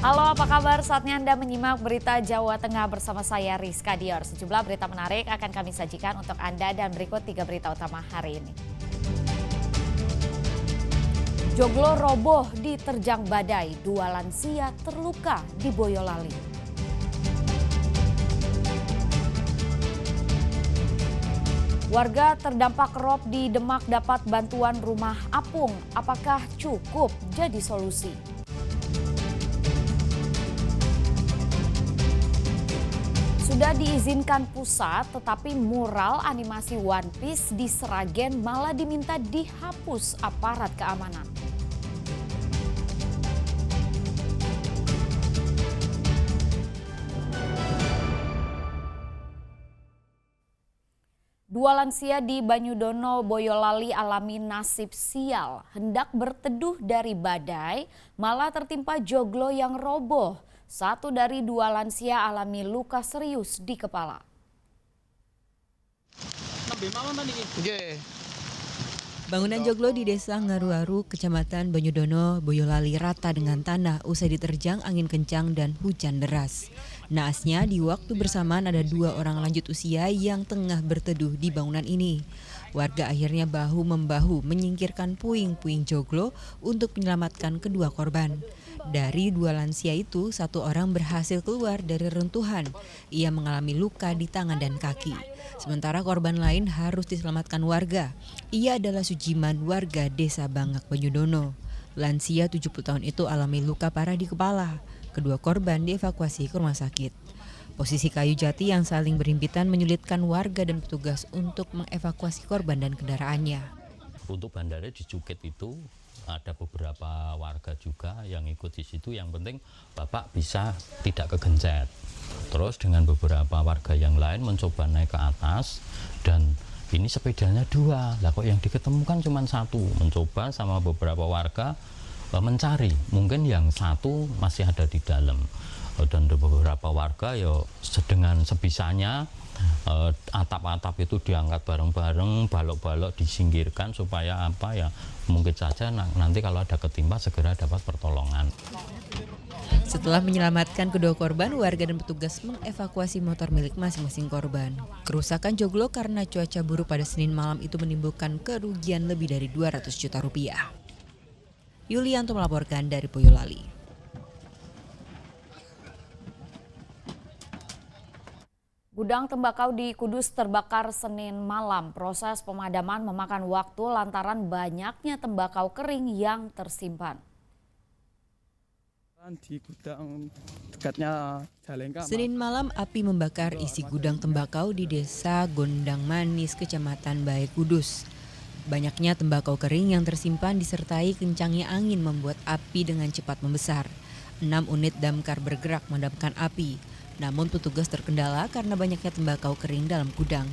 Halo, apa kabar? Saatnya Anda menyimak berita Jawa Tengah bersama saya Rizka Dior. Sejumlah berita menarik akan kami sajikan untuk Anda dan berikut 3 berita utama hari ini. Joglo roboh diterjang badai, 2 lansia terluka di Boyolali. Warga terdampak rob di Demak dapat bantuan rumah apung. Apakah cukup jadi solusi? Sudah diizinkan pusat, tetapi mural animasi One Piece di Seragen malah diminta dihapus aparat keamanan. Dua lansia di Banyudono, Boyolali alami nasib sial. Hendak berteduh dari badai, malah tertimpa joglo yang roboh. 1 dari 2 lansia alami luka serius di kepala. Bangunan joglo di Desa Ngaruaru, Kecamatan Banyudono, Boyolali rata dengan tanah usai diterjang angin kencang dan hujan deras. Naasnya di waktu bersamaan ada 2 orang lanjut usia yang tengah berteduh di bangunan ini. Warga akhirnya bahu-membahu menyingkirkan puing-puing joglo untuk menyelamatkan kedua korban. Dari 2 lansia itu, 1 orang berhasil keluar dari reruntuhan. Ia mengalami luka di tangan dan kaki. Sementara korban lain harus diselamatkan warga. Ia adalah Sujiman, warga Desa Bangak, Banyudono. Lansia 70 tahun itu alami luka parah di kepala. Kedua korban dievakuasi ke rumah sakit. Posisi kayu jati yang saling berhimpitan menyulitkan warga dan petugas untuk mengevakuasi korban dan kendaraannya. Untuk bandara di Cukit itu ada beberapa warga juga yang ikut di situ. Yang penting Bapak bisa tidak kegencet. Terus dengan beberapa warga yang lain mencoba naik ke atas dan ini sepedanya 2. Lah kok yang diketemukan cuma 1. Mencoba sama beberapa warga mencari. Mungkin yang 1 masih ada di dalam. Dan beberapa warga ya dengan sebisanya atap-atap itu diangkat bareng-bareng, balok-balok disingkirkan supaya apa ya mungkin saja nanti kalau ada ketimpa segera dapat pertolongan. Setelah menyelamatkan kedua korban, warga dan petugas mengevakuasi motor milik masing-masing korban. Kerusakan joglo karena cuaca buruk pada Senin malam itu menimbulkan kerugian lebih dari 200 juta rupiah. Yulianto melaporkan dari Boyolali. Gudang tembakau di Kudus terbakar Senin malam. Proses pemadaman memakan waktu lantaran banyaknya tembakau kering yang tersimpan. Di gudang dekatnya Jalengka. Senin malam api membakar isi gudang tembakau di Desa Gondang Manis, Kecamatan Bae, Kudus. Banyaknya tembakau kering yang tersimpan disertai kencangnya angin membuat api dengan cepat membesar. 6 unit damkar bergerak memadamkan api. Namun petugas terkendala karena banyaknya tembakau kering dalam gudang.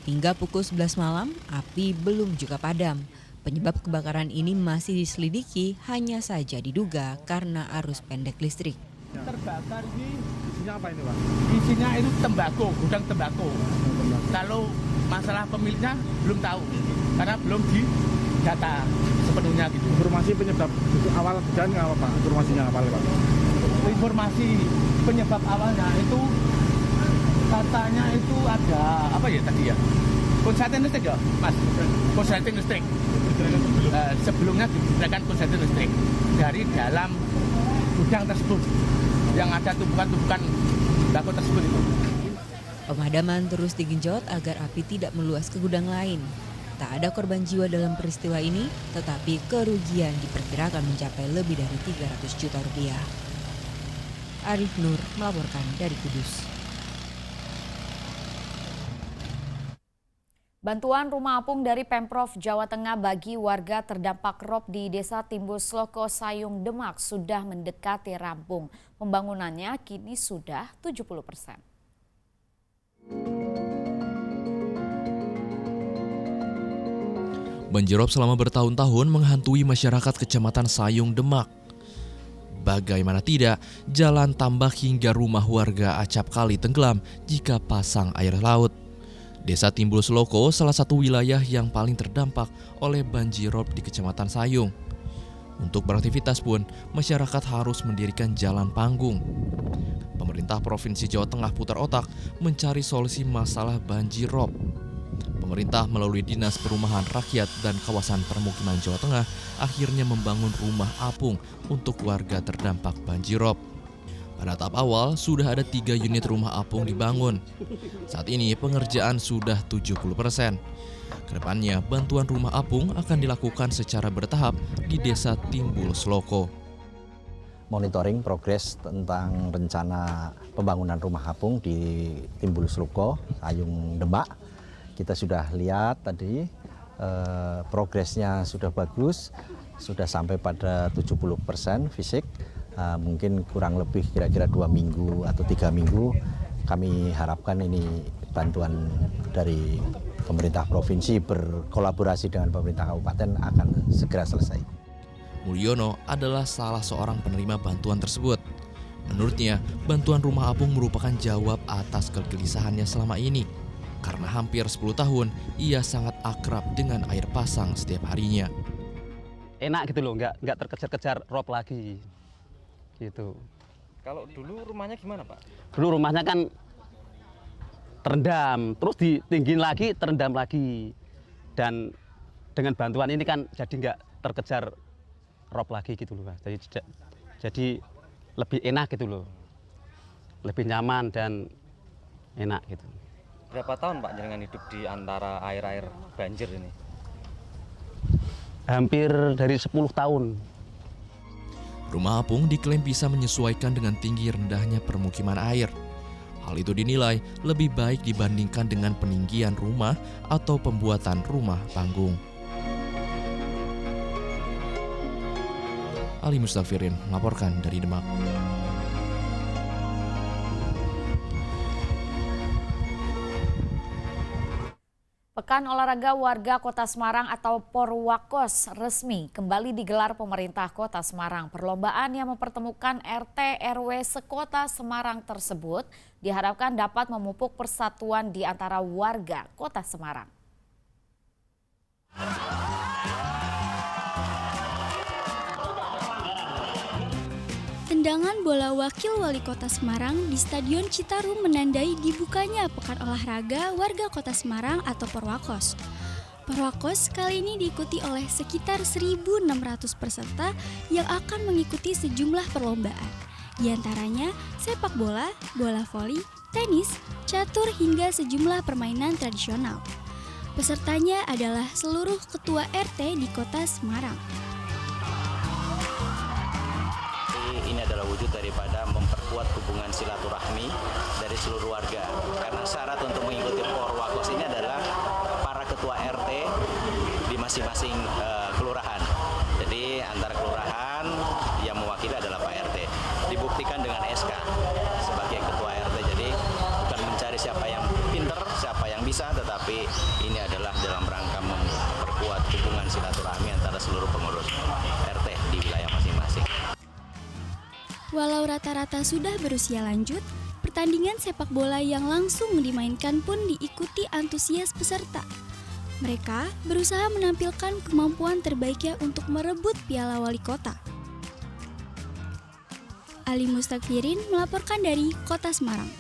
Hingga pukul 11 malam, api belum juga padam. Penyebab kebakaran ini masih diselidiki, hanya saja diduga karena arus pendek listrik. Terbakar ini isinya apa ini, Pak? Isinya itu tembakau, gudang tembakau. Kalau masalah pemiliknya belum tahu, karena belum didata sepenuhnya gitu. Informasi penyebab awal kejadian apa, Pak? Informasinya apa, Pak? Informasi penyebab awalnya itu katanya itu ada apa ya tadi ya? Konsleting listrik ya, Mas? Konsleting listrik. Sebelumnya diberikan konsleting listrik dari dalam gudang tersebut yang ada tumpukan-tumpukan tembakau tersebut itu. Pemadaman terus digenjot agar api tidak meluas ke gudang lain. Tak ada korban jiwa dalam peristiwa ini, tetapi kerugian diperkirakan mencapai lebih dari 300 juta rupiah. Arif Nur melaporkan dari Kudus. Bantuan rumah apung dari Pemprov Jawa Tengah bagi warga terdampak rob di Desa Timbul Sloko, Sayung, Demak sudah mendekati rampung. Pembangunannya kini sudah 70%. Banjirop selama bertahun-tahun menghantui masyarakat Kecamatan Sayung, Demak. Bagaimana tidak, jalan tambak hingga rumah warga acap kali tenggelam jika pasang air laut. Desa Timbul Sloko salah satu wilayah yang paling terdampak oleh banjirop di Kecamatan Sayung. Untuk beraktivitas pun, masyarakat harus mendirikan jalan panggung. Pemerintah Provinsi Jawa Tengah putar otak mencari solusi masalah banjir rob. Pemerintah melalui Dinas Perumahan Rakyat dan Kawasan Permukiman Jawa Tengah akhirnya membangun rumah apung untuk warga terdampak banjirop. Pada tahap awal, sudah ada 3 unit rumah apung dibangun. Saat ini pengerjaan sudah 70%. Kedepannya, bantuan rumah apung akan dilakukan secara bertahap di Desa Timbul Sloko. Monitoring progres tentang rencana pembangunan rumah apung di Timbul Sloko, Sayung Demak. Kita sudah lihat tadi progresnya sudah bagus, sudah sampai pada 70% fisik. Mungkin kurang lebih kira-kira 2 minggu atau 3 minggu kami harapkan ini bantuan dari pemerintah provinsi berkolaborasi dengan pemerintah kabupaten akan segera selesai. Mulyono adalah salah seorang penerima bantuan tersebut. Menurutnya, bantuan rumah apung merupakan jawab atas kegelisahannya selama ini. Karena hampir 10 tahun, ia sangat akrab dengan air pasang setiap harinya. Enak gitu loh, nggak terkejar-kejar rob lagi. Gitu. Kalau dulu rumahnya gimana, Pak? Dulu rumahnya kan terendam, terus ditinggiin lagi, terendam lagi. Dan dengan bantuan ini kan jadi nggak terkejar rob lagi gitu loh, Pak. Jadi lebih enak gitu loh. Lebih nyaman dan enak gitu. Berapa tahun, Pak, jenengan hidup di antara air-air banjir ini? Hampir dari 10 tahun. Rumah apung diklaim bisa menyesuaikan dengan tinggi rendahnya permukiman air. Hal itu dinilai lebih baik dibandingkan dengan peninggian rumah atau pembuatan rumah panggung. Ali Mustafirin melaporkan dari Demak. Pekan Olahraga Warga Kota Semarang atau Porwakos resmi kembali digelar pemerintah Kota Semarang. Perlombaan yang mempertemukan RT RW sekota Semarang tersebut diharapkan dapat memupuk persatuan di antara warga Kota Semarang. Tendangan bola wakil wali kota Semarang di Stadion Citarum menandai dibukanya Pekan Olahraga Warga Kota Semarang atau Porwakos. Porwakos kali ini diikuti oleh sekitar 1.600 peserta yang akan mengikuti sejumlah perlombaan. Di antaranya sepak bola, bola voli, tenis, catur hingga sejumlah permainan tradisional. Pesertanya adalah seluruh ketua RT di Kota Semarang. Ini adalah wujud daripada memperkuat hubungan silaturahmi dari seluruh warga. Karena syarat untuk mengikuti Porwakos ini adalah para ketua RT di masing-masing kelurahan. Jadi antara kelurahan yang mewakili adalah Pak RT. Dibuktikan dengan SK sebagai ketua RT. Jadi bukan mencari siapa yang pinter, siapa yang bisa, tetapi ini adalah dalam rangka memperkuat hubungan silaturahmi antara seluruh pengurus RT di wilayah masing-masing. Walau rata-rata sudah berusia lanjut, pertandingan sepak bola yang langsung dimainkan pun diikuti antusias peserta. Mereka berusaha menampilkan kemampuan terbaiknya untuk merebut piala wali kota. Ali Mustafirin melaporkan dari Kota Semarang.